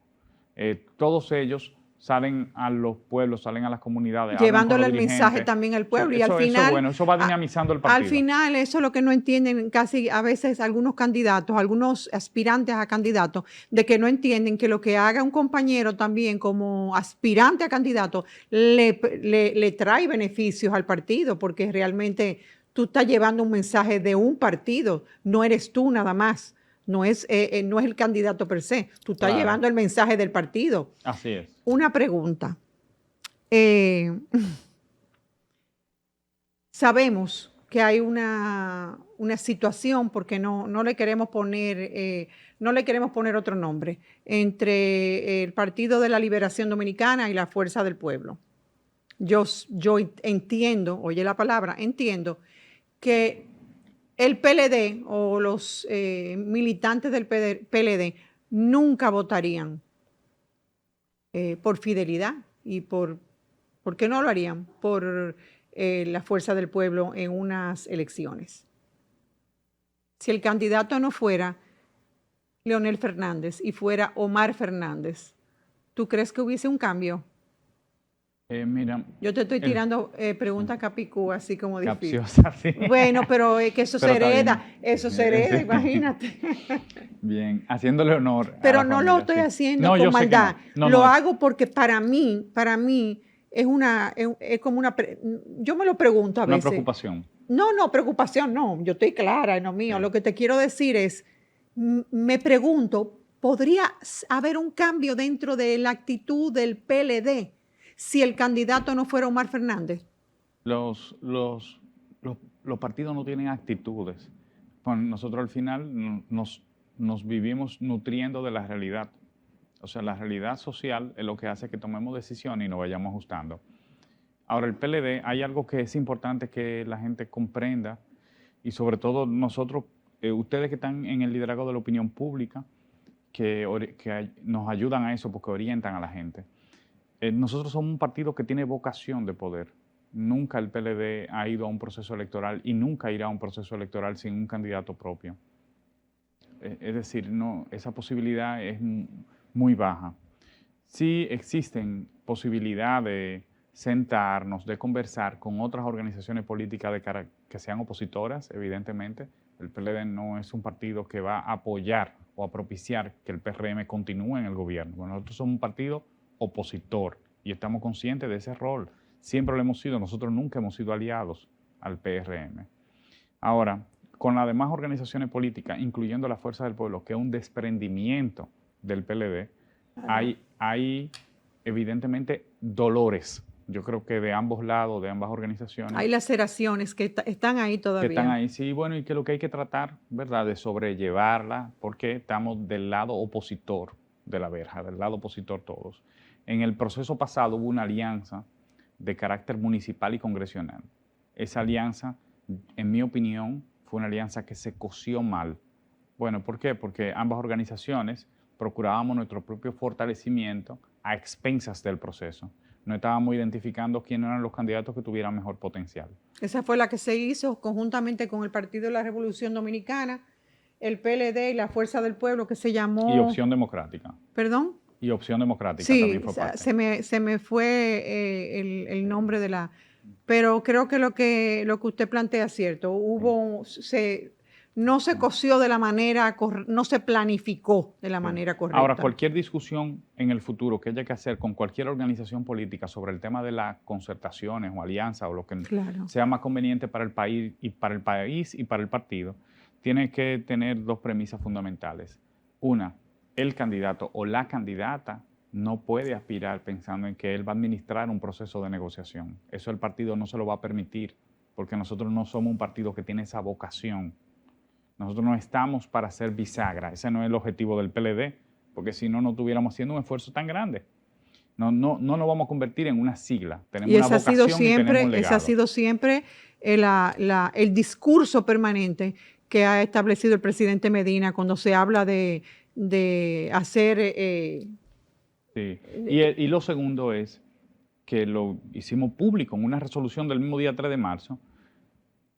Todos ellos salen a los pueblos, salen a las comunidades. Llevándole el mensaje también al pueblo. Y al final, eso es bueno, eso va dinamizando el partido. Al final, eso es lo que no entienden casi a veces algunos candidatos, algunos aspirantes a candidatos, de que no entienden que lo que haga un compañero también como aspirante a candidato le trae beneficios al partido, porque realmente tú estás llevando un mensaje de un partido, no eres tú nada más. No es el candidato per se, tú estás llevando el mensaje del partido. Así es. Una pregunta. Sabemos que hay una situación, porque no le queremos poner otro nombre, entre el Partido de la Liberación Dominicana y la Fuerza del Pueblo. Yo entiendo, oye la palabra, entiendo que el PLD o los militantes del PLD nunca votarían por fidelidad y ¿por qué no lo harían? Por la fuerza del pueblo en unas elecciones. Si el candidato no fuera Leonel Fernández y fuera Omar Fernández, ¿tú crees que hubiese un cambio? Mira, yo te estoy tirando preguntas capicúas, así como difícil. Capciosa, sí. Bueno, pero que eso se hereda, sí. Imagínate. Bien, haciéndole honor. Pero no lo estoy haciendo con maldad. Lo hago porque para mí es como una, yo me lo pregunto a veces. Una preocupación. No, preocupación no, yo estoy clara en lo mío. Sí. Lo que te quiero decir es, me pregunto, ¿podría haber un cambio dentro de la actitud del PLD si el candidato no fuera Omar Fernández? Los partidos no tienen actitudes. Bueno, nosotros al final nos vivimos nutriendo de la realidad. O sea, la realidad social es lo que hace que tomemos decisiones y nos vayamos ajustando. Ahora, el PLD, hay algo que es importante que la gente comprenda, y sobre todo nosotros, ustedes que están en el liderazgo de la opinión pública, que nos ayudan a eso porque orientan a la gente. Nosotros somos un partido que tiene vocación de poder. Nunca el PLD ha ido a un proceso electoral y nunca irá a un proceso electoral sin un candidato propio. Es decir, no, esa posibilidad es muy baja. Sí existen posibilidades de sentarnos, de conversar con otras organizaciones políticas que sean opositoras, evidentemente. El PLD no es un partido que va a apoyar o a propiciar que el PRM continúe en el gobierno. Bueno, nosotros somos un partido opositor y estamos conscientes de ese rol. Siempre lo hemos sido, nosotros nunca hemos sido aliados al PRM. Ahora, con las demás organizaciones políticas, incluyendo la Fuerza del Pueblo, que es un desprendimiento del PLD, hay evidentemente dolores. Yo creo que de ambos lados, de ambas organizaciones. Hay laceraciones que están ahí todavía. Que están ahí, sí, bueno, y que lo que hay que tratar, ¿verdad?, de sobrellevarla, porque estamos del lado opositor de la verja, del lado opositor todos. En el proceso pasado hubo una alianza de carácter municipal y congresional. Esa alianza, en mi opinión, fue una alianza que se cosió mal. Bueno, ¿por qué? Porque ambas organizaciones procurábamos nuestro propio fortalecimiento a expensas del proceso. no estábamos identificando quiénes eran los candidatos que tuvieran mejor potencial. Esa fue la que se hizo conjuntamente con el Partido de la Revolución Dominicana, el PLD y la Fuerza del Pueblo, que se llamó... Y Opción Democrática. ¿Perdón? Y Opción Democrática sí, también fue parte. se me fue el nombre de la... Pero creo que lo que usted plantea es cierto. No se coció de la manera, no se planificó de la manera correcta. Ahora, cualquier discusión en el futuro que haya que hacer con cualquier organización política sobre el tema de las concertaciones o alianzas o lo que sea más conveniente para el país y para el partido, tiene que tener dos premisas fundamentales. Una, el candidato o la candidata no puede aspirar pensando en que él va a administrar un proceso de negociación. Eso el partido no se lo va a permitir, porque nosotros no somos un partido que tiene esa vocación. Nosotros no estamos para hacer bisagra. Ese no es el objetivo del PLD, porque si no, no estuviéramos haciendo un esfuerzo tan grande. No nos vamos a convertir en una sigla. Tenemos una vocación y tenemos un legado. Ese ha sido siempre el discurso permanente que ha establecido el presidente Medina cuando se habla de hacer... Sí. Y lo segundo es que lo hicimos público en una resolución del mismo día 3 de marzo.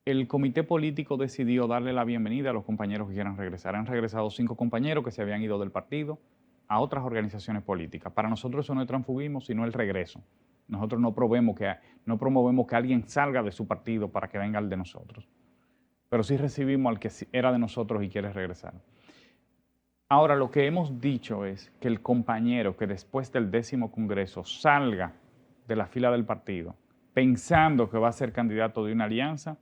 El comité político decidió darle la bienvenida a los compañeros que quieran regresar. Han regresado 5 compañeros que se habían ido del partido a otras organizaciones políticas. Para nosotros eso no es transfugismo, sino el regreso. Nosotros no promovemos que alguien salga de su partido para que venga al de nosotros. Pero sí recibimos al que era de nosotros y quiere regresar. Ahora, lo que hemos dicho es que el compañero que después del 10º Congreso salga de la fila del partido pensando que va a ser candidato de una alianza,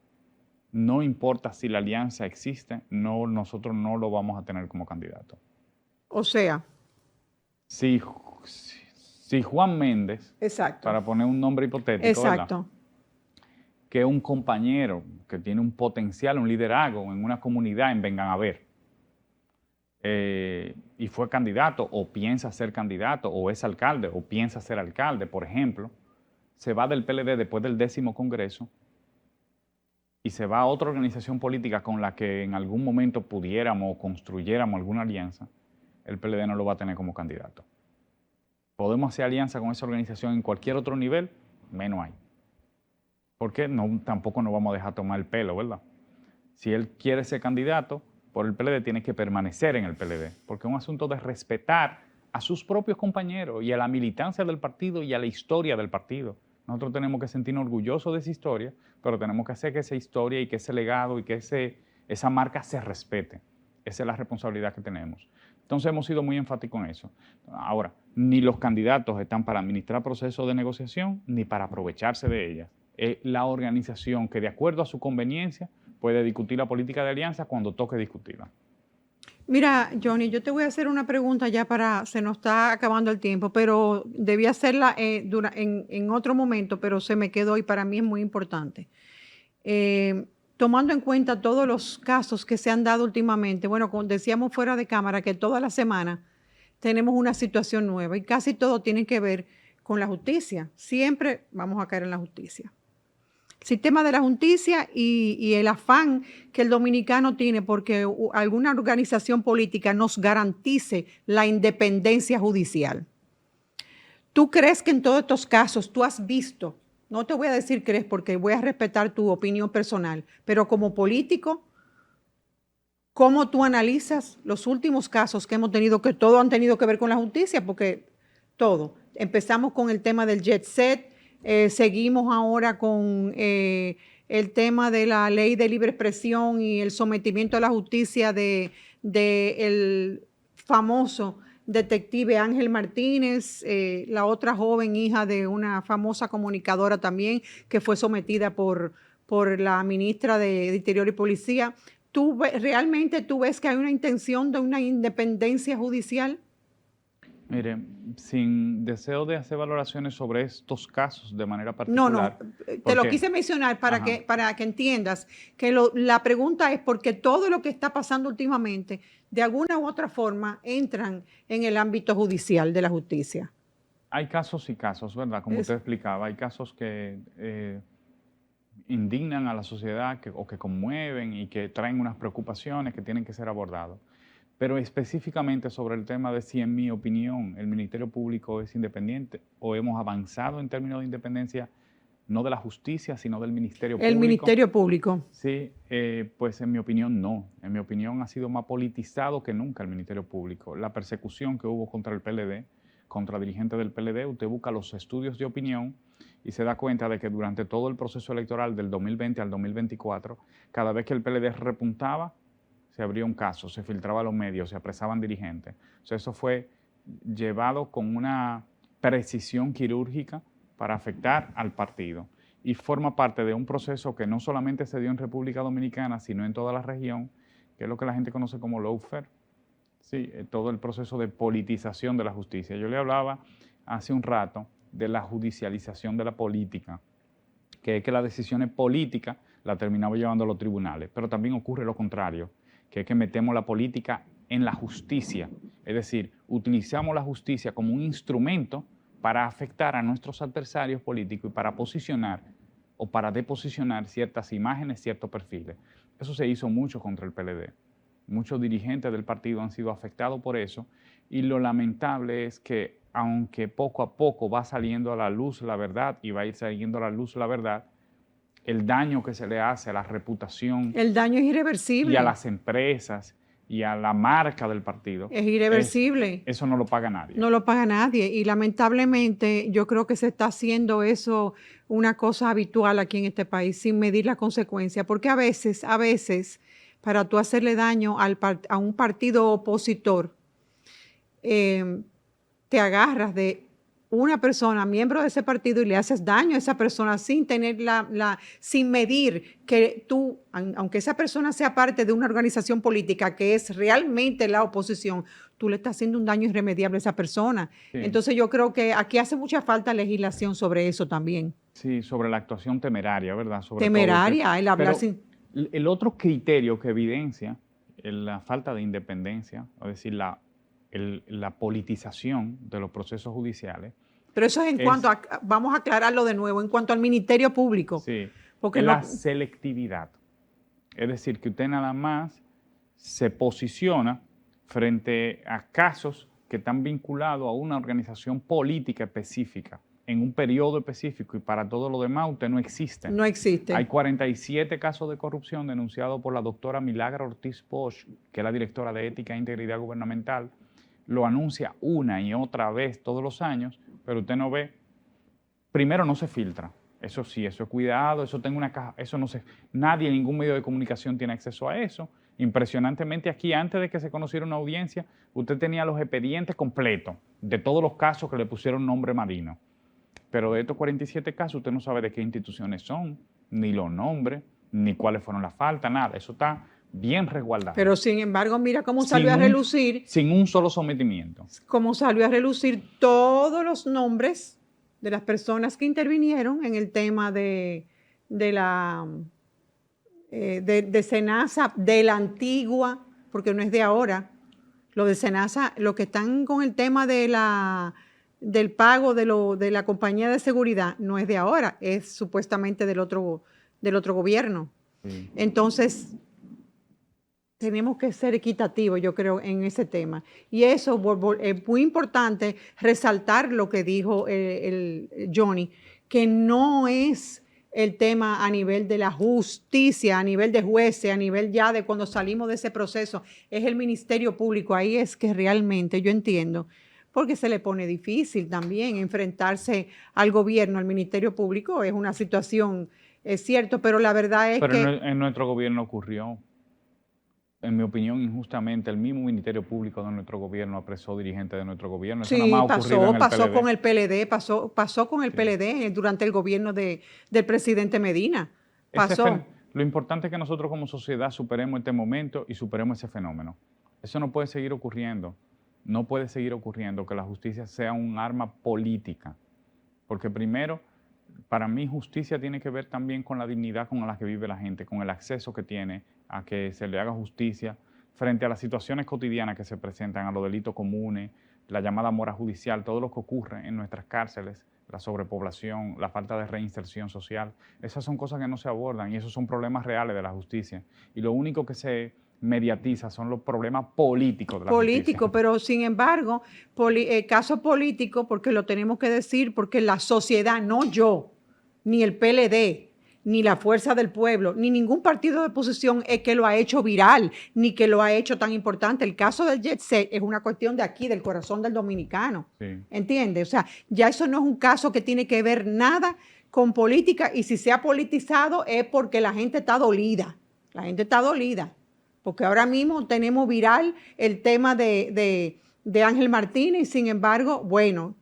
no importa si la alianza existe, nosotros no lo vamos a tener como candidato. O sea... Si Juan Méndez, exacto, para poner un nombre hipotético, exacto, que es un compañero que tiene un potencial, un liderazgo en una comunidad en Vengan a Ver, y fue candidato o piensa ser candidato o es alcalde o piensa ser alcalde, por ejemplo, se va del PLD después del 10º Congreso y se va a otra organización política con la que en algún momento pudiéramos o construyéramos alguna alianza, el PLD no lo va a tener como candidato. Podemos hacer alianza con esa organización en cualquier otro nivel, menos ahí. Porque tampoco nos vamos a dejar tomar el pelo, ¿verdad? Si él quiere ser candidato por el PLD, tiene que permanecer en el PLD, porque es un asunto de respetar a sus propios compañeros y a la militancia del partido y a la historia del partido. Nosotros tenemos que sentirnos orgullosos de esa historia, pero tenemos que hacer que esa historia y que ese legado y que esa marca se respete. Esa es la responsabilidad que tenemos. Entonces hemos sido muy enfáticos en eso. Ahora, ni los candidatos están para administrar procesos de negociación ni para aprovecharse de ellas. Es la organización que de acuerdo a su conveniencia puede discutir la política de alianza cuando toque discutirla. Mira, Johnny, yo te voy a hacer una pregunta ya se nos está acabando el tiempo, pero debí hacerla en otro momento, pero se me quedó y para mí es muy importante. Tomando en cuenta todos los casos que se han dado últimamente, bueno, como decíamos fuera de cámara, que toda la semana tenemos una situación nueva y casi todo tiene que ver con la justicia. Siempre vamos a caer en la justicia. El sistema de la justicia y el afán que el dominicano tiene porque alguna organización política nos garantice la independencia judicial. ¿Tú crees que en todos estos casos tú has visto, no te voy a decir crees porque voy a respetar tu opinión personal, pero como político, cómo tú analizas los últimos casos que hemos tenido, que todos han tenido que ver con la justicia? Porque todo. Empezamos con el tema del jet set, seguimos ahora con el tema de la ley de libre expresión y el sometimiento a la justicia de el famoso detective Ángel Martínez, la otra joven hija de una famosa comunicadora también que fue sometida por la ministra de Interior y Policía. ¿Realmente tú ves que hay una intención de una independencia judicial? Mire, sin deseo de hacer valoraciones sobre estos casos de manera particular. No, te lo quise mencionar para que entiendas que la pregunta es porque todo lo que está pasando últimamente, de alguna u otra forma, entran en el ámbito judicial de la justicia. Hay casos y casos, ¿verdad? Como usted explicaba, hay casos que indignan a la sociedad o que conmueven y que traen unas preocupaciones que tienen que ser abordados. Pero específicamente sobre el tema de si, en mi opinión, el Ministerio Público es independiente o hemos avanzado en términos de independencia, no de la justicia, sino del Ministerio Público. El Ministerio Público. Sí, pues en mi opinión no. En mi opinión ha sido más politizado que nunca el Ministerio Público. La persecución que hubo contra el PLD, contra dirigentes del PLD, usted busca los estudios de opinión y se da cuenta de que durante todo el proceso electoral del 2020 al 2024, cada vez que el PLD repuntaba, se abría un caso, se filtraba a los medios, se apresaban dirigentes. O sea, eso fue llevado con una precisión quirúrgica para afectar al partido. Y forma parte de un proceso que no solamente se dio en República Dominicana, sino en toda la región, que es lo que la gente conoce como lawfare. Sí, todo el proceso de politización de la justicia. Yo le hablaba hace un rato de la judicialización de la política, que es que las decisiones políticas las terminamos llevando a los tribunales, pero también ocurre lo contrario, que es que metemos la política en la justicia, es decir, utilizamos la justicia como un instrumento para afectar a nuestros adversarios políticos y para posicionar o para deposicionar ciertas imágenes, ciertos perfiles. Eso se hizo mucho contra el PLD. Muchos dirigentes del partido han sido afectados por eso y lo lamentable es que, aunque poco a poco va saliendo a la luz la verdad y va a ir saliendo a la luz la verdad, el daño que se le hace a la reputación. El daño es irreversible. Y a las empresas y a la marca del partido. Es irreversible. Eso no lo paga nadie. No lo paga nadie. Y lamentablemente yo creo que se está haciendo eso una cosa habitual aquí en este país sin medir la consecuencia. Porque a veces, para tú hacerle daño a un partido opositor, te agarras de una persona, miembro de ese partido, y le haces daño a esa persona sin tener sin medir que tú, aunque esa persona sea parte de una organización política que es realmente la oposición, tú le estás haciendo un daño irremediable a esa persona. Sí. Entonces yo creo que aquí hace mucha falta legislación sobre eso también. Sí, sobre la actuación temeraria, ¿verdad? Sobre temeraria, el hablar sin... El otro criterio que evidencia la falta de independencia, es decir, la politización de los procesos judiciales. Pero eso es cuanto a, vamos a aclararlo de nuevo, en cuanto al Ministerio Público. Sí, porque la selectividad. Es decir, que usted nada más se posiciona frente a casos que están vinculados a una organización política específica, en un periodo específico, y para todo lo demás usted no existe. No existe. Hay 47 casos de corrupción denunciados por la doctora Milagro Ortiz Bosch, que es la directora de Ética e Integridad Gubernamental. Lo anuncia una y otra vez todos los años, pero usted no ve. Primero, no se filtra. Eso sí, eso es cuidado, eso tengo una caja, eso no se... Nadie, ningún medio de comunicación tiene acceso a eso. Impresionantemente aquí, antes de que se conociera una audiencia, usted tenía los expedientes completos de todos los casos que le pusieron nombre Marino. Pero de estos 47 casos, usted no sabe de qué instituciones son, ni los nombres, ni cuáles fueron las faltas, nada. Eso está bien resguardado. Pero sin embargo, mira cómo salió a relucir. Sin un solo sometimiento. Cómo salió a relucir todos los nombres de las personas que intervinieron en el tema de SENASA, de la antigua, porque no es de ahora. Lo de SENASA, lo que están con el tema del pago de la compañía de seguridad, no es de ahora, es supuestamente del otro gobierno. Sí. Entonces, tenemos que ser equitativos, yo creo, en ese tema. Y eso es muy importante resaltar lo que dijo el Johnny, que no es el tema a nivel de la justicia, a nivel de jueces, a nivel ya de cuando salimos de ese proceso, es el Ministerio Público. Ahí es que realmente yo entiendo, porque se le pone difícil también enfrentarse al gobierno, al Ministerio Público, es una situación, es cierto, pero la verdad es que... Pero en nuestro gobierno ocurrió. En mi opinión, injustamente, el mismo Ministerio Público de nuestro gobierno apresó dirigentes de nuestro gobierno. Eso sí, pasó con el PLD, pasó con el PLD durante el gobierno del presidente Medina. Pasó. Lo importante es que nosotros como sociedad superemos este momento y superemos ese fenómeno. Eso no puede seguir ocurriendo. No puede seguir ocurriendo que la justicia sea un arma política. Porque primero, para mí justicia tiene que ver también con la dignidad con la que vive la gente, con el acceso que tiene a que se le haga justicia frente a las situaciones cotidianas que se presentan, a los delitos comunes, la llamada mora judicial, todo lo que ocurre en nuestras cárceles, la sobrepoblación, la falta de reinserción social. Esas son cosas que no se abordan y esos son problemas reales de la justicia. Y lo único que se mediatiza son los problemas políticos de la político, justicia. pero sin embargo, caso político, porque lo tenemos que decir, porque la sociedad, no yo, ni el PLD, ni la Fuerza del Pueblo, ni ningún partido de oposición es que lo ha hecho viral, ni que lo ha hecho tan importante. El caso del Jet Set es una cuestión de aquí, del corazón del dominicano. Sí. ¿Entiendes? O sea, ya eso no es un caso que tiene que ver nada con política, y si se ha politizado es porque la gente está dolida. La gente está dolida. Porque ahora mismo tenemos viral el tema de Ángel Martínez, y sin embargo, bueno,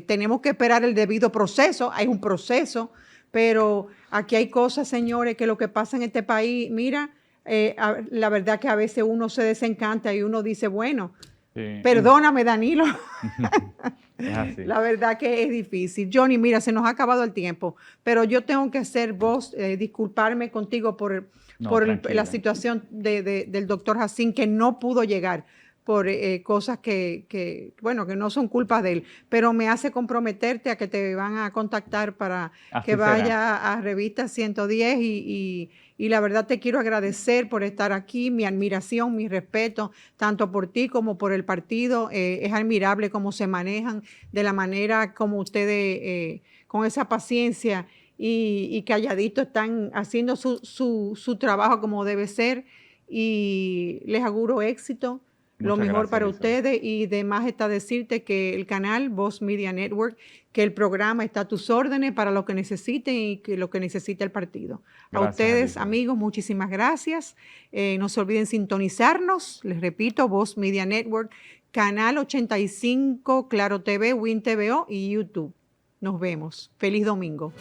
tenemos que esperar el debido proceso. Hay un proceso, pero aquí hay cosas, señores, que lo que pasa en este país, mira, la verdad que a veces uno se desencanta y uno dice, bueno, sí, perdóname, Danilo. Es así. La verdad que es difícil. Johnny, mira, se nos ha acabado el tiempo, pero yo tengo que hacer disculparme contigo por la situación del doctor Jacín, que no pudo llegar por cosas que no son culpa de él, pero me hace comprometerte a que te van a contactar para que vaya a Revista 110 y la verdad te quiero agradecer por estar aquí, mi admiración, mi respeto, tanto por ti como por el partido. Es admirable cómo se manejan, de la manera como ustedes, con esa paciencia y calladito están haciendo su trabajo como debe ser, y les auguro éxito. Lo mejor para ustedes, y demás está decirte que el canal Voz Media Network, que el programa está a tus órdenes para lo que necesiten y que lo que necesita el partido. Gracias, a ustedes, amigos, muchísimas gracias. No se olviden sintonizarnos. Les repito, Voz Media Network, canal 85, Claro TV, Win TVO y YouTube. Nos vemos. Feliz domingo.